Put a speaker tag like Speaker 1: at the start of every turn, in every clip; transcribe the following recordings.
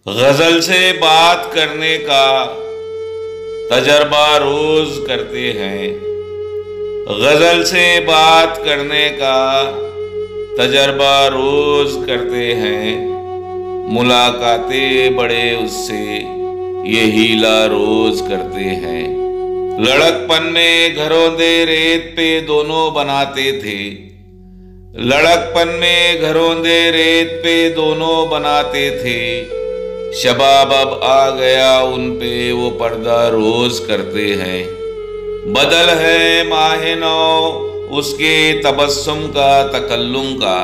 Speaker 1: गजल से बात करने का तजर्बा रोज करते हैं। गजल से बात करने का तजर्बा रोज करते हैं। मुलाकातें बड़े उससे ये हीला रोज करते हैं। लड़कपन में घरों दे रेत पे दोनों बनाते थे। लड़कपन में घरों दे रेत पे दोनों बनाते थे। शबाब अब आ गया उन पे वो पर्दा रोज करते हैं। बदल है माहे नौ उसके तबस्सुम का तकल्लुम का।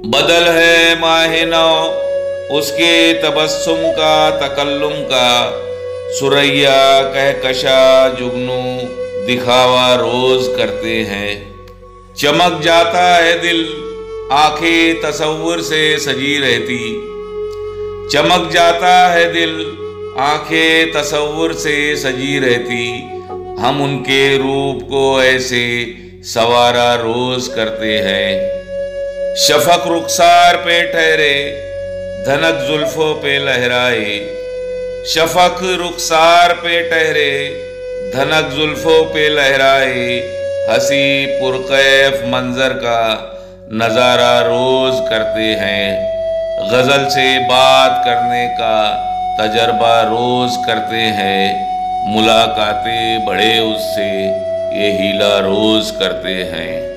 Speaker 1: बदल है माहे नौ उसके तबस्सुम का तकल्लुम का। सुरैया कहकशा जुगनू दिखावा रोज करते हैं। चमक जाता है दिल आंखें तसव्वुर से सजी रहती। चमक जाता है दिल आंखें तसव्वुर से सजी रहती। हम उनके रूप को ऐसे सवारा रोज करते हैं। शफक रुखसार पे ठहरे धनक जुल्फों पे लहराए। शफक रुखसार पे ठहरे धनक जुल्फों पे लहराए। हंसी पुरकैफ मंजर का नजारा रोज करते हैं। गजल से बात करने का तजर्बा रोज करते हैं। मुलाकातें बड़े उससे ये हीला रोज करते हैं।